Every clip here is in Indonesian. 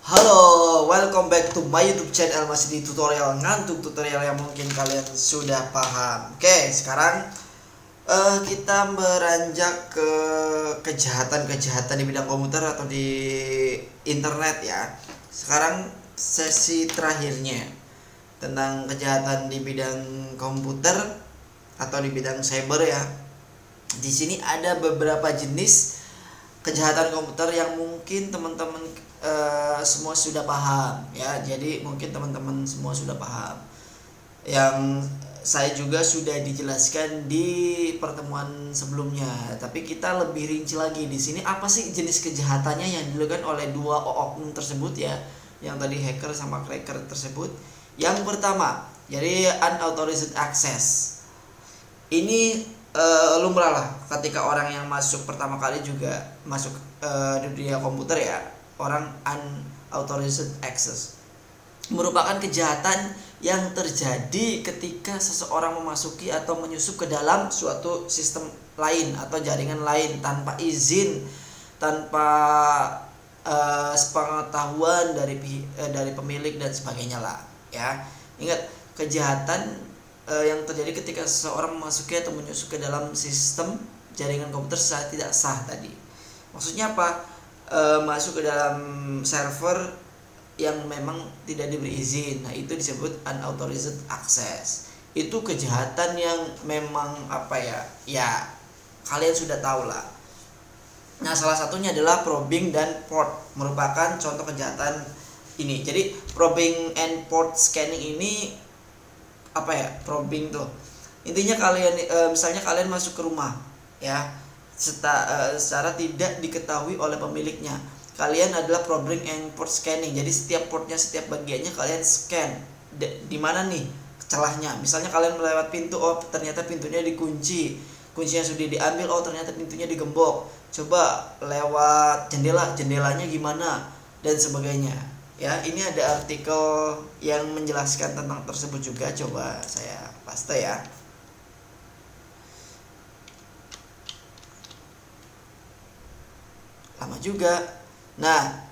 Halo, welcome back to my YouTube channel. Masih di tutorial ngantuk, tutorial yang mungkin kalian sudah paham. Oke, sekarang kita beranjak ke kejahatan-kejahatan di bidang komputer atau di internet ya. Sekarang sesi terakhirnya tentang kejahatan di bidang komputer atau di bidang cyber ya. Di sini ada beberapa jenis kejahatan komputer yang mungkin teman-teman semua sudah paham ya. Jadi mungkin teman-teman semua sudah paham yang saya juga sudah dijelaskan di pertemuan sebelumnya, tapi kita lebih rinci lagi di sini. Apa sih jenis kejahatannya yang dilakukan oleh dua oknum tersebut ya, yang tadi hacker sama cracker tersebut. Yang pertama, jadi unauthorized access. Ini lumrah lah ketika orang yang masuk pertama kali juga masuk di dunia komputer ya. Orang unauthorized access merupakan kejahatan yang terjadi ketika seseorang memasuki atau menyusup ke dalam suatu sistem lain atau jaringan lain tanpa izin, tanpa sepengetahuan dari pemilik dan sebagainya lah ya. Ingat, kejahatan yang terjadi ketika seseorang memasuki atau menyusup ke dalam sistem jaringan komputer secara tidak sah tadi. Maksudnya apa? Masuk ke dalam server yang memang tidak diberi izin. Nah, itu disebut unauthorized access. Itu kejahatan yang memang apa ya? Ya, kalian sudah tahu lah. Nah, salah satunya adalah probing dan port, merupakan contoh kejahatan ini. Jadi, probing and port scanning ini apa ya? Probing tuh intinya kalian misalnya kalian masuk ke rumah ya, secara tidak diketahui oleh pemiliknya. Kalian adalah probing and port scanning. Jadi setiap portnya, setiap bagiannya kalian scan. Di mana nih celahnya? Misalnya kalian melewat pintu, oh ternyata pintunya dikunci, kuncinya sudah diambil, oh ternyata pintunya digembok. Coba lewat jendela, jendelanya gimana dan sebagainya. Ya, ini ada artikel yang menjelaskan tentang tersebut juga. Coba saya paste ya. Lama juga. Nah,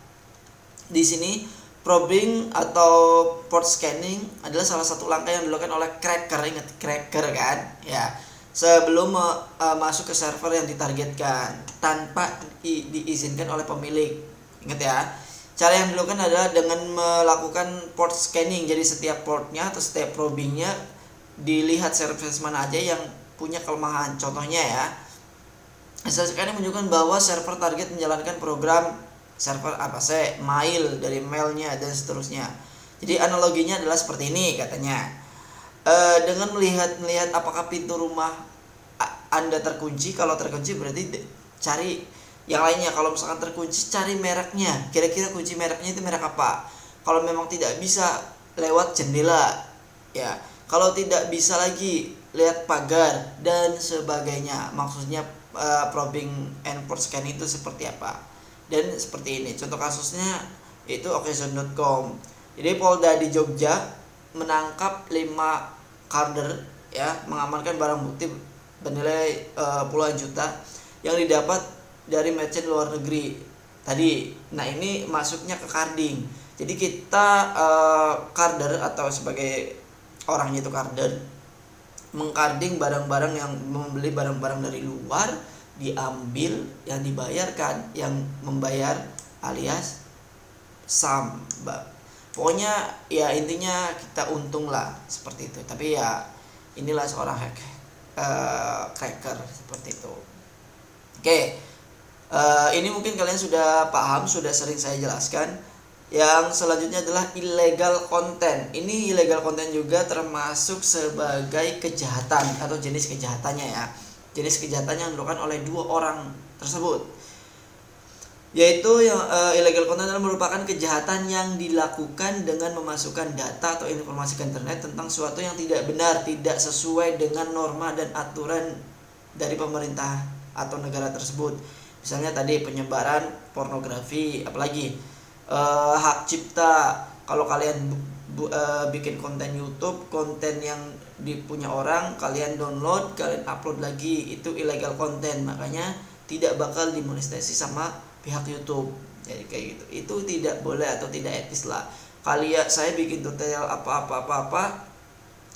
di sini probing atau port scanning adalah salah satu langkah yang dilakukan oleh cracker. Ingat cracker kan? Ya, sebelum masuk ke server yang ditargetkan tanpa diizinkan oleh pemilik. Ingat ya. Cara yang dilakukan adalah dengan melakukan port scanning. Jadi setiap portnya atau setiap probingnya dilihat service mana aja yang punya kelemahan. Contohnya ya, hasil scanning menunjukkan bahwa server target menjalankan program server apa sih, mail dari mailnya dan seterusnya. Jadi analoginya adalah seperti ini katanya. Dengan melihat apakah pintu rumah Anda terkunci. Kalau terkunci berarti cari yang lainnya. Kalau misalkan terkunci, cari mereknya. Kira-kira kunci mereknya itu merek apa? Kalau memang tidak bisa, lewat jendela ya. Kalau tidak bisa lagi, lihat pagar dan sebagainya. Maksudnya probing and port scan itu seperti apa? Dan seperti ini contoh kasusnya itu okzone.com. Jadi Polda di Jogja menangkap 5 karder ya, mengamankan barang bukti bernilai puluhan juta yang didapat dari merchant luar negeri tadi. Nah, ini masuknya ke carding. Jadi kita karder atau sebagai orangnya itu karder mengcarding barang-barang yang membeli barang-barang dari luar, diambil, yang dibayarkan, yang membayar alias SAM. Pokoknya ya intinya kita untung lah seperti itu. Tapi ya inilah seorang cracker seperti itu. Oke, ini mungkin kalian sudah paham, sudah sering saya jelaskan. Yang selanjutnya adalah illegal content. Ini illegal content juga termasuk sebagai kejahatan atau jenis kejahatannya ya. Jenis kejahatan yang dilakukan oleh dua orang tersebut, yaitu yang illegal content adalah merupakan kejahatan yang dilakukan dengan memasukkan data atau informasi ke internet tentang sesuatu yang tidak benar, tidak sesuai dengan norma dan aturan dari pemerintah atau negara tersebut. Misalnya tadi penyebaran pornografi, apalagi hak cipta. Kalau kalian bikin konten YouTube, konten yang dipunya orang, kalian download, kalian upload lagi, itu illegal content. Makanya tidak bakal dimonetisasi sama pihak YouTube. Jadi kayak gitu, itu tidak boleh atau tidak etis lah. Saya bikin tutorial apa,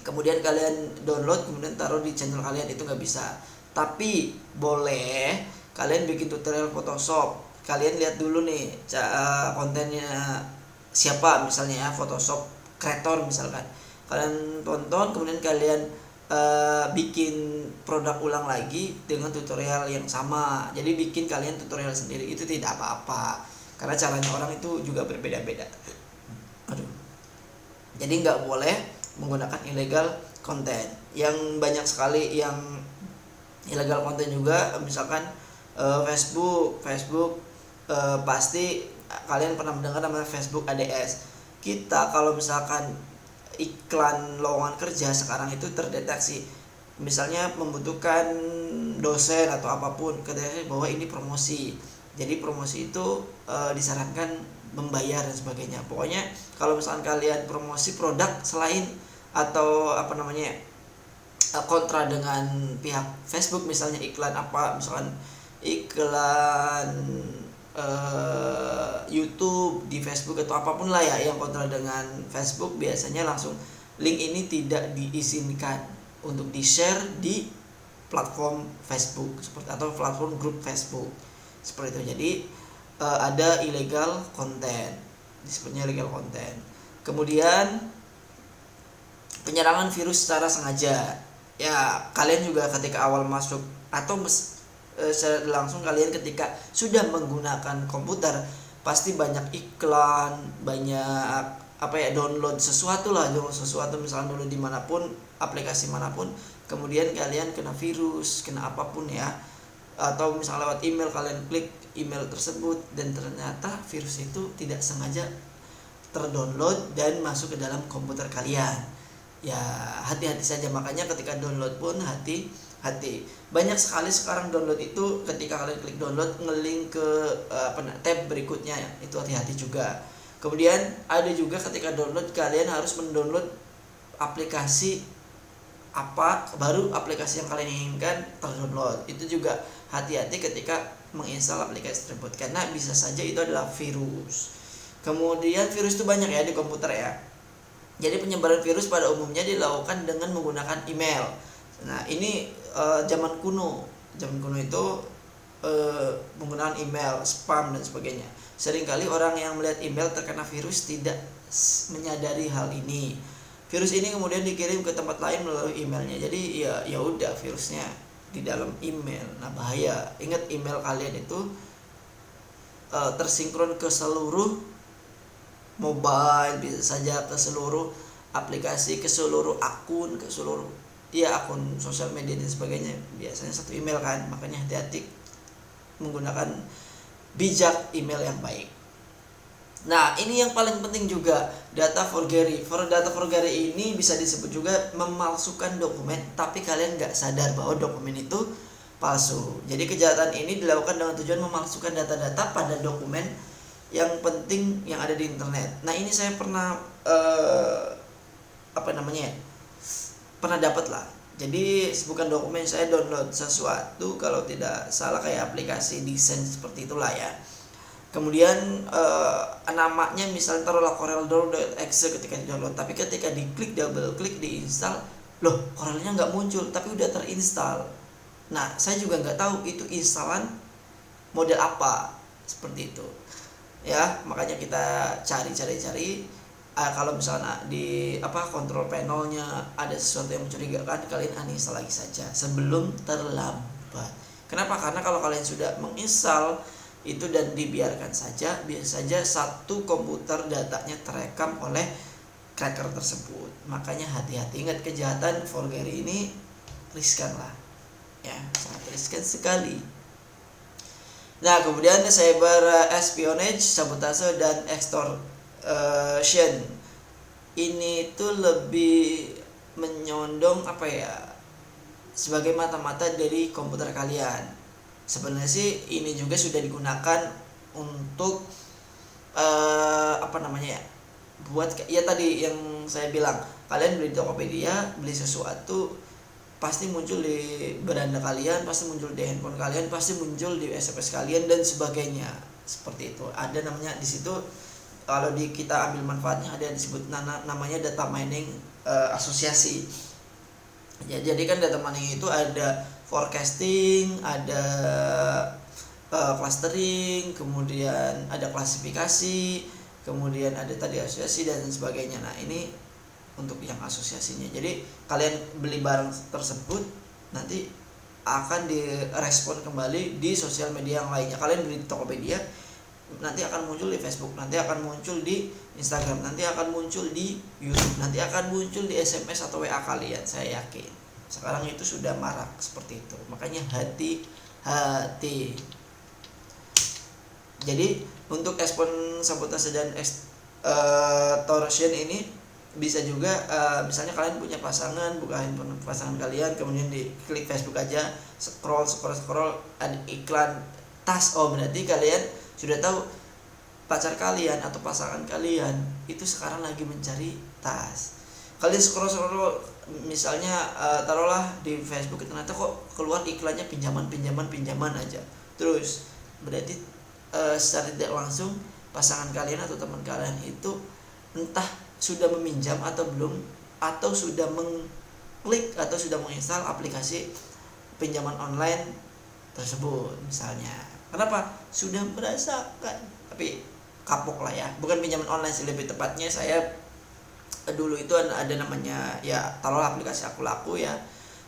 kemudian kalian download kemudian taruh di channel kalian, itu nggak bisa. Tapi boleh kalian bikin tutorial Photoshop, kalian lihat dulu nih kontennya siapa, misalnya ya Photoshop creator misalkan, kalian tonton kemudian kalian bikin produk ulang lagi dengan tutorial yang sama. Jadi bikin kalian tutorial sendiri, itu tidak apa-apa karena caranya orang itu juga berbeda-beda. Jadi nggak boleh menggunakan illegal konten. Yang banyak sekali yang illegal konten juga, misalkan Facebook pasti kalian pernah mendengar namanya Facebook ADS. Kita kalau misalkan iklan lowongan kerja sekarang itu terdeteksi, misalnya membutuhkan dosen atau apapun, kedeteksi bahwa ini promosi. Jadi promosi itu disarankan membayar dan sebagainya. Pokoknya kalau misalkan kalian promosi produk selain atau kontra dengan pihak Facebook, misalnya iklan misalkan iklan YouTube di Facebook atau apapun lah ya yang kontra dengan Facebook, biasanya langsung link ini tidak diizinkan untuk di-share di platform Facebook seperti atau platform grup Facebook seperti itu. Jadi ada illegal content, disebutnya illegal content. Kemudian penyerangan virus secara sengaja. Ya, kalian juga ketika awal masuk atau secara langsung kalian ketika sudah menggunakan komputer pasti banyak iklan, banyak download sesuatu misalkan dulu dimanapun, aplikasi manapun, kemudian kalian kena virus, kena apapun ya, atau misalnya lewat email kalian klik email tersebut dan ternyata virus itu tidak sengaja terdownload dan masuk ke dalam komputer kalian. Ya hati-hati saja, makanya ketika download pun hati-hati. Banyak sekali sekarang download itu ketika kalian klik download ngelink ke tab berikutnya ya, itu hati-hati juga. Kemudian ada juga ketika download kalian harus mendownload aplikasi baru aplikasi yang kalian inginkan terdownload. Itu juga hati-hati ketika menginstal aplikasi tersebut karena bisa saja itu adalah virus. Kemudian virus itu banyak ya di komputer ya. Jadi penyebaran virus pada umumnya dilakukan dengan menggunakan email. Nah ini zaman kuno itu menggunakan email, spam dan sebagainya. Seringkali orang yang melihat email terkena virus tidak menyadari hal ini. Virus ini kemudian dikirim ke tempat lain melalui emailnya. Jadi ya udah virusnya di dalam email. Nah bahaya. Ingat email kalian itu tersinkron ke seluruh mobile, bisa saja ke seluruh aplikasi, ke seluruh akun, ke seluruh akun sosial media dan sebagainya. Biasanya satu email kan, makanya hati-hati menggunakan bijak email yang baik. Nah ini yang paling penting juga, data forgery. Data forgery ini bisa disebut juga memalsukan dokumen, tapi kalian nggak sadar bahwa dokumen itu palsu. Jadi kejahatan ini dilakukan dengan tujuan memalsukan data-data pada dokumen yang penting yang ada di internet. Nah ini saya pernah pernah dapat lah. Jadi bukan dokumen, saya download sesuatu, kalau tidak salah kayak aplikasi desain seperti itulah ya. Kemudian namanya misalnya taruhlah coreldraw.exe ketika di download, tapi ketika diklik, double klik, diinstal, loh Corelnya nggak muncul tapi udah terinstall. Nah saya juga nggak tahu itu instalan model apa, seperti itu ya. Makanya kita cari kalau misalnya di control panelnya ada sesuatu yang mencurigakan, kalian uninstall lagi saja sebelum terlambat. Kenapa? Karena kalau kalian sudah menginstal itu dan dibiarkan saja, biasa saja satu komputer datanya terekam oleh cracker tersebut. Makanya hati-hati, ingat kejahatan forgery ini riskan lah ya, sangat riskan sekali. Nah kemudian cyber espionage, sabotase dan extortion ini tuh lebih menyondong sebagai mata-mata dari komputer kalian. Sebenarnya sih ini juga sudah digunakan untuk buat ya tadi yang saya bilang, kalian beli di Tokopedia, beli sesuatu pasti muncul di beranda kalian, pasti muncul di handphone kalian, pasti muncul di SMS kalian dan sebagainya. seperti itu. Ada namanya di situ, kalau kita ambil manfaatnya, ada disebut namanya data mining asosiasi. Ya, jadi kan data mining itu ada forecasting, ada clustering, kemudian ada klasifikasi, kemudian ada tadi asosiasi dan sebagainya. Nah, ini untuk yang asosiasinya. Jadi kalian beli barang tersebut nanti akan direspon kembali di sosial media yang lainnya. Kalian beli di Tokopedia, nanti akan muncul di Facebook, nanti akan muncul di Instagram, nanti akan muncul di YouTube, nanti akan muncul di SMS atau WA kalian. Saya yakin sekarang itu sudah marak seperti itu. Makanya hati-hati. Jadi untuk exploit sabotase dan extortion ini bisa juga misalnya kalian punya pasangan, buka handphone pasangan kalian, kemudian diklik Facebook aja, scroll ada iklan tas. Oh, berarti kalian sudah tahu pacar kalian atau pasangan kalian itu sekarang lagi mencari tas. Kalian scroll misalnya taruhlah di Facebook, ternyata kok keluar iklannya pinjaman aja. Terus berarti secara tidak langsung pasangan kalian atau teman kalian itu entah sudah meminjam atau belum, atau sudah mengklik atau sudah menginstal aplikasi pinjaman online tersebut misalnya. Kenapa? Sudah merasakan, tapi kapok lah ya, bukan pinjaman online sih, lebih tepatnya saya dulu itu ada namanya ya taruhlah aplikasi Aku Laku ya,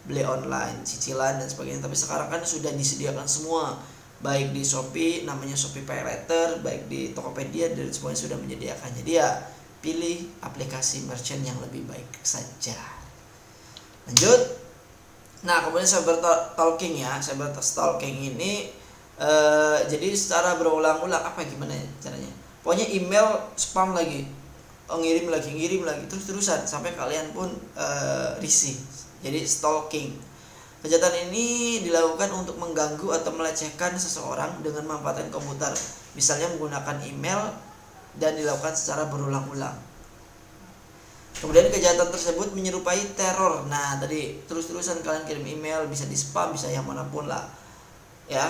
beli online, cicilan dan sebagainya. Tapi sekarang kan sudah disediakan semua, baik di Shopee, namanya Shopee Pay Later, baik di Tokopedia, dan semuanya sudah menyediakan. Jadi ya pilih aplikasi merchant yang lebih baik saja. Lanjut. Nah, kemudian cyber stalking ini jadi secara berulang-ulang, apa gimana ya caranya? Pokoknya email spam lagi, ngirim lagi terus-terusan sampai kalian pun risih. Jadi stalking. Kejahatan ini dilakukan untuk mengganggu atau melecehkan seseorang dengan memanfaatkan komputer, misalnya menggunakan email, dan dilakukan secara berulang-ulang. Kemudian kejahatan tersebut menyerupai teror. Nah, tadi terus-terusan kalian kirim email, bisa di spam, bisa yang manapun lah ya.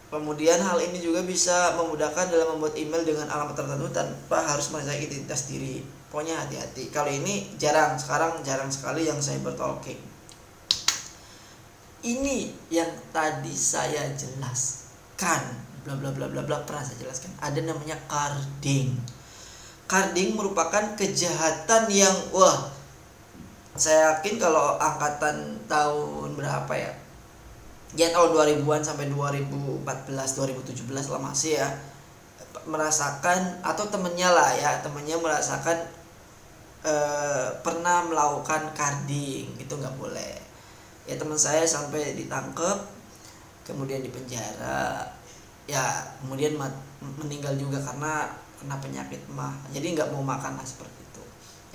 Kemudian hal ini juga bisa memudahkan dalam membuat email dengan alamat tertentu tanpa harus merahasiakan identitas diri. Pokoknya hati-hati. Kalau ini sekarang jarang sekali yang cyber stalking. Ini yang tadi saya jelaskan, bla bla bla bla bla, pernah saya jelaskan. Ada namanya carding. Carding merupakan kejahatan yang saya yakin kalau angkatan tahun berapa ya? Ya tahun 2000-an sampai 2014, 2017 lah masih ya merasakan, atau temennya merasakan pernah melakukan carding. Itu nggak boleh. Ya, teman saya sampai ditangkap, kemudian dipenjara, ya kemudian meninggal juga karena kena penyakit mah. Jadi nggak mau makan lah, seperti itu.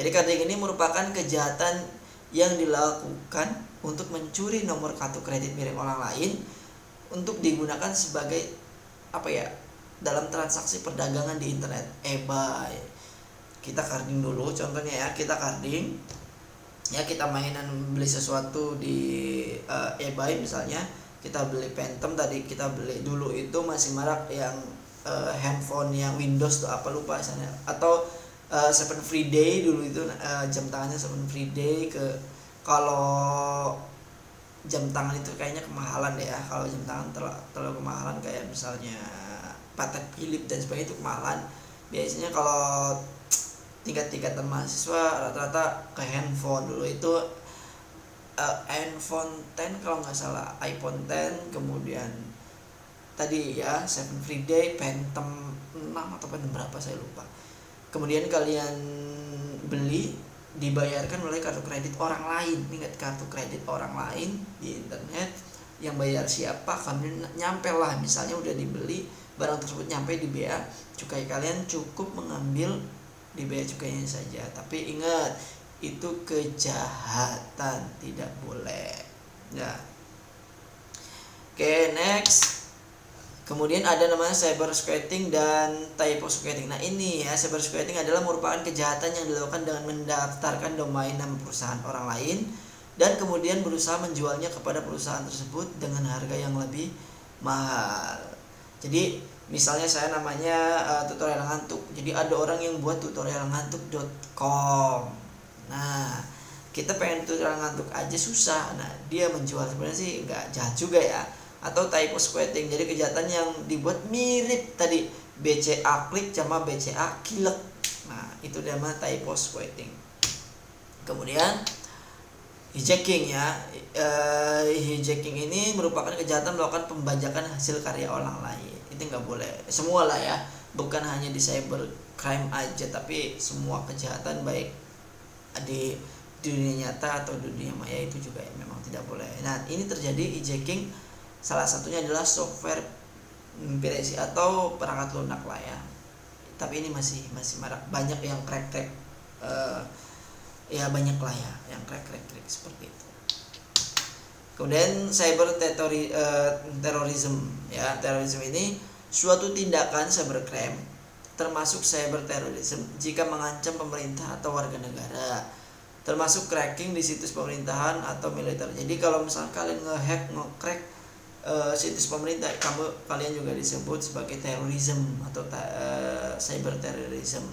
Jadi carding ini merupakan kejahatan yang dilakukan untuk mencuri nomor kartu kredit milik orang lain untuk digunakan sebagai dalam transaksi perdagangan di internet, eBay. Kita carding dulu, contohnya ya, kita carding ya, kita mainan beli sesuatu di eBay misalnya, kita beli Phantom tadi, kita beli dulu itu masih marak yang handphone yang Windows tuh apa lupa misalnya, atau 7 free day dulu itu, jam tangannya 7 free day. Kalau jam tangan itu kayaknya kemahalan deh ya, kalau jam tangan terlalu kemahalan kayak misalnya Patek Philippe dan sebagainya itu kemahalan. Biasanya kalau tingkat-tingkatan mahasiswa rata-rata ke handphone dulu itu iPhone 10 kalau nggak salah, iPhone 10, kemudian tadi ya 7 free day, Phantom 6 atau Phantom berapa saya lupa. Kemudian kalian beli, dibayarkan oleh kartu kredit orang lain. Ingat, kartu kredit orang lain di internet, yang bayar siapa, kalian nyampe lah, misalnya udah dibeli barang tersebut, nyampe di bea cukai, kalian cukup mengambil di bea cukainya saja. Tapi ingat, itu kejahatan, tidak boleh ya. Oke, next. Kemudian ada namanya cyber squatting dan typo squatting. Nah ini ya, cyber squatting adalah merupakan kejahatan yang dilakukan dengan mendaftarkan domain nama perusahaan orang lain dan kemudian berusaha menjualnya kepada perusahaan tersebut dengan harga yang lebih mahal. Jadi Misalnya saya namanya tutorial ngantuk, jadi ada orang yang buat tutorialngantuk.com. Nah, kita pengen tutorial ngantuk aja susah. Nah, dia menjual sebenarnya sih nggak jahat juga ya. Atau typo squatting, jadi kejahatan yang dibuat mirip tadi, BCA klik sama BCA kilek. Nah, itu nama typo squatting. Kemudian hijacking ya. Hijacking ini merupakan kejahatan melakukan pembajakan hasil karya orang lain. Itu nggak boleh, semua lah ya, bukan hanya di cybercrime aja, tapi semua kejahatan baik di dunia nyata atau dunia maya itu juga ya, memang tidak boleh. Nah, ini terjadi hijacking, salah satunya adalah software pirasi atau perangkat lunak lah ya. Tapi ini masih marak, banyak yang crack ya, banyak lah ya yang crack seperti itu. Kemudian terorisme ya. Terorisme ini suatu tindakan cybercrime termasuk cyberterorisme jika mengancam pemerintah atau warga negara, termasuk cracking di situs pemerintahan atau militer. Jadi kalau misalnya kalian nge-crack situs pemerintah, kalian juga disebut sebagai terorisme atau cyberterorisme.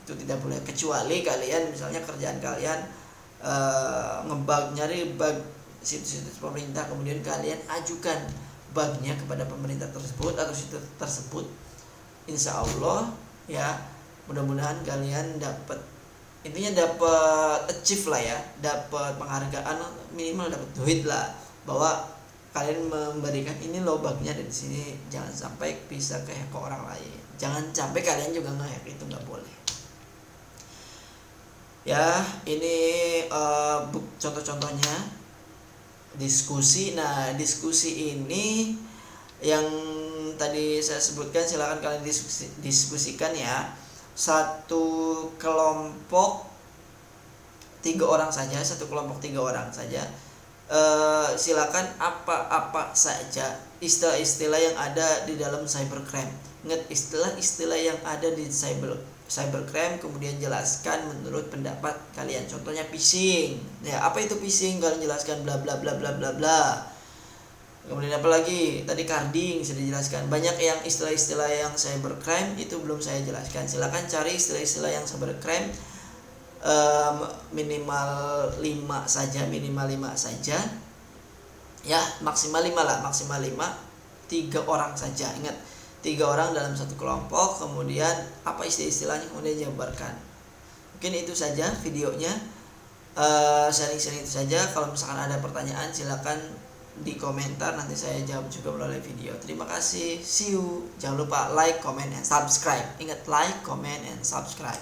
Itu tidak boleh, kecuali kalian misalnya kerjaan kalian nyari bug situs-situs pemerintah, kemudian kalian ajukan bugnya kepada pemerintah tersebut atau situs tersebut. Insya Allah ya, mudah-mudahan kalian dapat achieve lah ya, dapat penghargaan, minimal dapat duit lah, bahwa kalian memberikan ini loh bugnya dari sini. Jangan sampai bisa ke-hack ke orang lain, jangan sampai kalian juga nge-hack, itu nggak boleh ya. Ini contoh-contohnya diskusi. Nah, diskusi ini yang tadi saya sebutkan, silakan kalian diskusikan ya. Satu kelompok 3 orang saja, silakan apa saja istilah-istilah yang ada di dalam cybercrime. Ingat, istilah-istilah yang ada di cybercrime, kemudian jelaskan menurut pendapat kalian. Contohnya phishing ya, apa itu phishing, kalian jelaskan bla bla bla bla bla bla. Kemudian apa lagi, tadi carding sudah dijelaskan. Banyak yang istilah-istilah yang cybercrime itu belum saya jelaskan. Silakan cari istilah-istilah yang cybercrime, minimal 5 saja ya, maksimal 5 lah, 3 orang saja. Ingat, 3 orang dalam satu kelompok, kemudian apa istilah-istilahnya, kemudian jabarkan. Mungkin itu saja videonya, sharing-sharing itu saja. Kalau misalkan ada pertanyaan silakan di komentar, nanti saya jawab juga melalui video. Terima kasih, see you. Jangan lupa like, comment, and subscribe. Ingat, like, comment, and subscribe.